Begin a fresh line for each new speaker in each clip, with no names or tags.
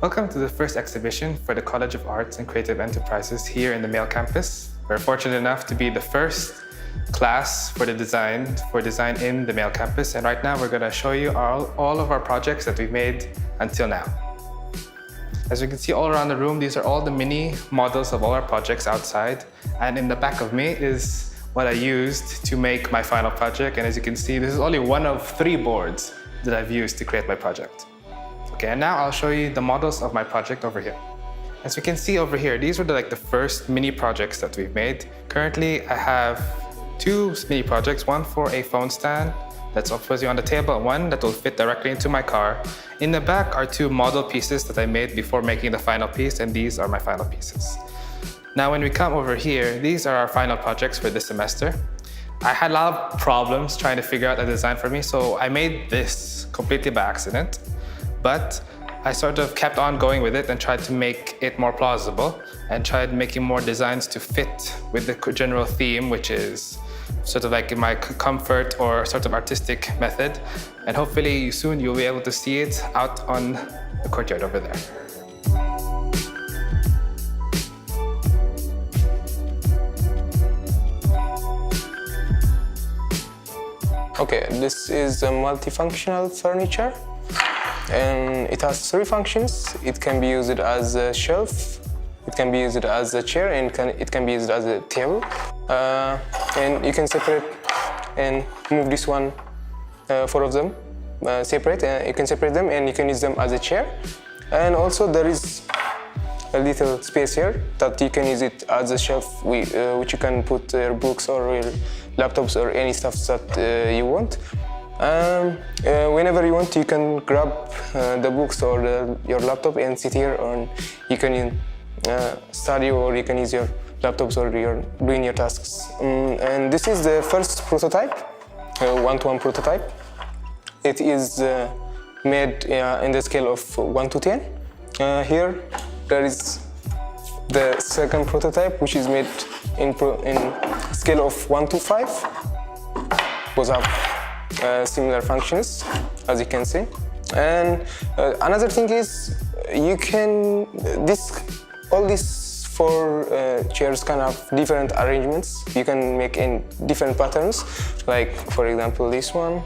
Welcome to the first exhibition for the College of Arts and Creative Enterprises here in the Male Campus. We're fortunate enough to be the first class for design in the Male Campus, and right now we're going to show you all of our projects that we've made until now. As you can see all around the room, these are all the mini models of all our projects outside, and in the back of me is what I used to make my final project. And as you can see, this is only one of 3 boards that I've used to create my project. Okay, and now I'll show you the models of my project over here. As you can see over here, these were the first mini projects that we've made. Currently, I have 2 mini projects, one for a phone stand that's obviously on the table, and one that will fit directly into my car. In the back are 2 model pieces that I made before making the final piece, and these are my final pieces. Now, when we come over here, these are our final projects for this semester. I had a lot of problems trying to figure out a design for me, so I made this completely by accident. But I sort of kept on going with it and tried to make it more plausible and tried making more designs to fit with the general theme, which is sort of like my comfort or sort of artistic method. And hopefully soon you'll be able to see it out on the courtyard over there.
Okay, this is a multifunctional furniture, and it has 3 functions. It can be used as a shelf, it can be used as a chair, and it can be used as a table. And you can separate and move this one, 4 of them, separate. You can separate them and you can use them as a chair. And also there is a little space here that you can use it as a shelf, which you can put your books or your laptops or any stuff that you want. Whenever you want, you can grab the books or your laptop and sit here, or you can study, or you can use your laptops or you're doing your tasks. And this is the first prototype, one-to-one prototype. It is made in the scale of 1 to 10. Here there is the second prototype, which is made in scale of 1 to 5. Both have similar functions, as you can see. And another thing is, you can all these 4 chairs can have different arrangements. You can make in different patterns, like for example this one,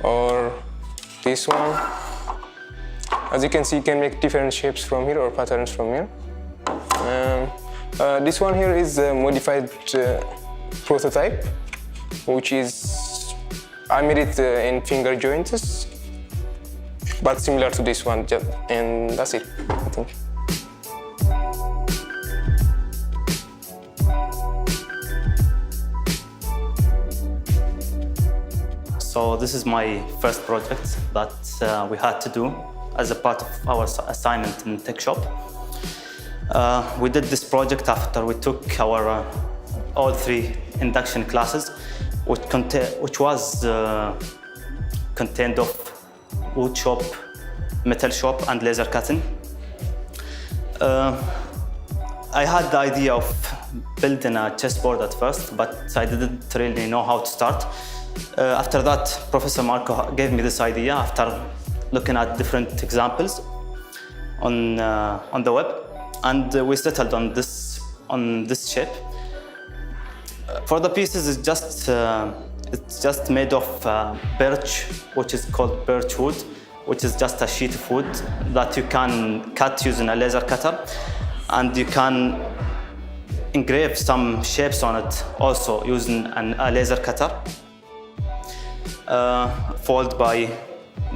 or this one. As you can see, you can make different shapes from here or patterns from here. This one here is a modified prototype, which is, I made it in finger joints, but similar to this one, and that's it, I think.
So this is my first project that we had to do as a part of our assignment in Tech Shop. We did this project after we took our all 3 induction classes, which was contained of wood shop, metal shop, and laser cutting. I had the idea of building a chessboard at first, but I didn't really know how to start. After that, Professor Marco gave me this idea after looking at different examples on the web, and we settled on this shape. For the pieces, it's just made of birch, which is called birch wood, which is just a sheet of wood that you can cut using a laser cutter, and you can engrave some shapes on it also using a laser cutter, followed by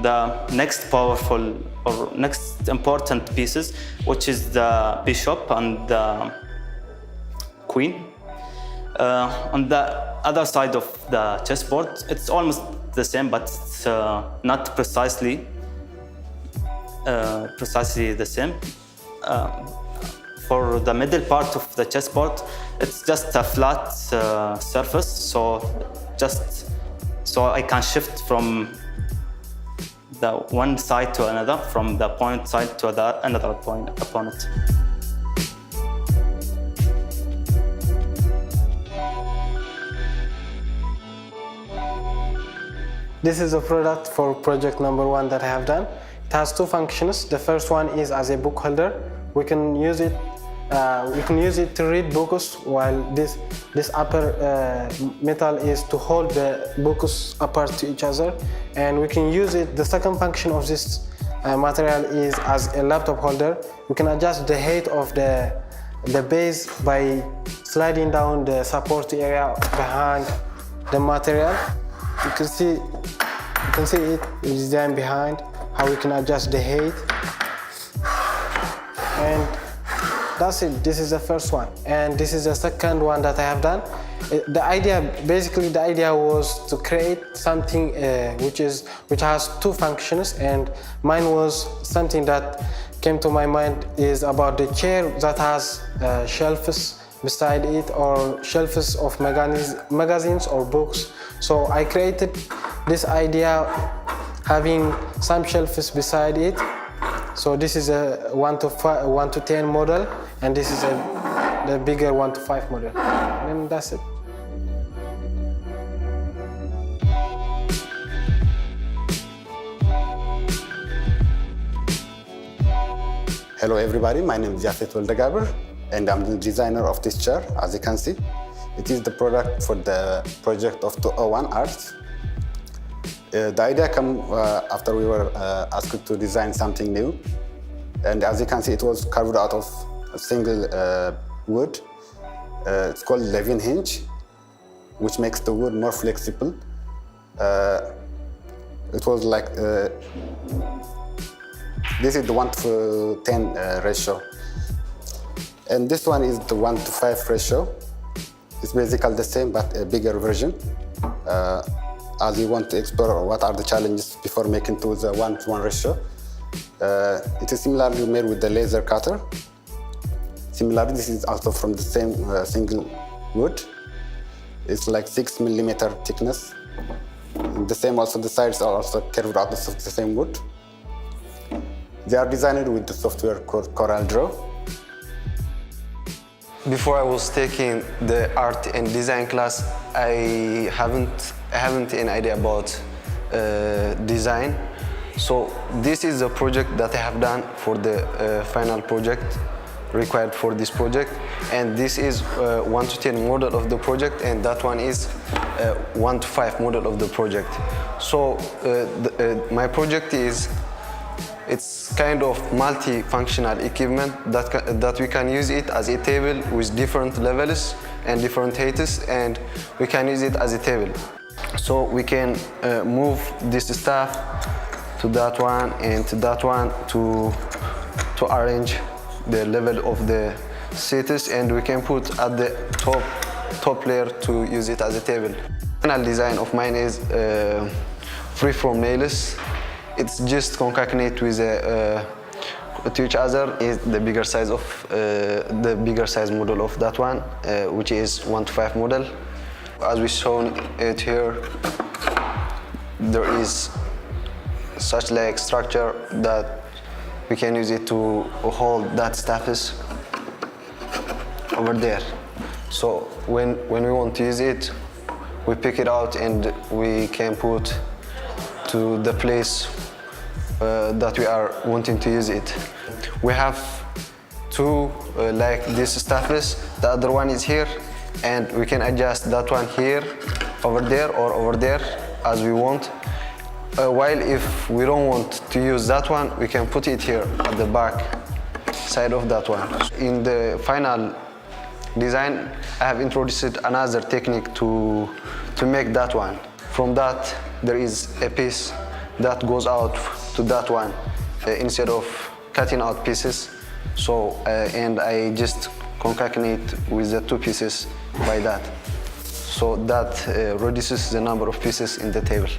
the next powerful or next important pieces, which is the bishop and the queen. On the other side of the chessboard, it's almost the same, but it's not precisely the same. For the middle part of the chessboard, it's just a flat surface, so I can shift from the one side to another, from the point side to another point upon it.
This is a product for project number 1 that I have done. It has 2 functions. The first one is as a book holder. We can use it to read books, while this upper metal is to hold the books apart to each other. And we can use it, the second function of this material is as a laptop holder. We can adjust the height of the base by sliding down the support area behind the material. You can see it designed behind, how we can adjust the height. And that's it. This is the first one. And this is the second one that I have done. The idea was to create something which has 2 functions, and mine was something that came to my mind is about the chair that has shelves beside it, or shelves of magazines or books. So I created this idea having some shelves beside it. So this is a 1 to 10 model, and this is the bigger 1 to 5 model. And that's it.
Hello everybody, my name is Zayed, and I'm the designer of this chair. As you can see, it is the product for the project of 201 Arts. The idea came after we were asked to design something new. And as you can see, it was carved out of a single wood. It's called Levin hinge, which makes the wood more flexible. It was like, this is the 1 to 10 ratio. And this one is the 1 to 5 ratio. It's basically the same, but a bigger version. As you want to explore what are the challenges before making to the 1 to 1 ratio. It is similarly made with the laser cutter. Similarly, this is also from the same single wood. It's like 6 millimeter thickness. The same also, the sides are also carved out of the same wood. They are designed with the software called CorelDRAW.
Before I was taking the art and design class, I haven't any idea about design. So this is a project that I have done for the final project required for this project, and this is 1 to 10 model of the project, and that one is 1 to 5 model of the project. So my project it's kind of multi-functional equipment that we can use it as a table with different levels and different heights, and we can use it as a table. So we can move this stuff to that one and to that one to arrange the level of the seats, and we can put at the top layer to use it as a table. The final design of mine is free from nails. It's just concatenate with to each other. Is the bigger size model of that one, which is 1 to 5 model. As we shown it here, there is such like structure that we can use it to hold that stuff over there. So when we want to use it, we pick it out and we can put to the place that we are wanting to use it. We have 2 like this stuffs. The other one is here, and we can adjust that one here, over there, or over there as we want. While if we don't want to use that one, we can put it here at the back side of that one. In the final design, I have introduced another technique to make that one. From that, there is a piece that goes out to that one instead of cutting out pieces. So, and I just concatenate with the 2 pieces by that. So that reduces the number of pieces in the table.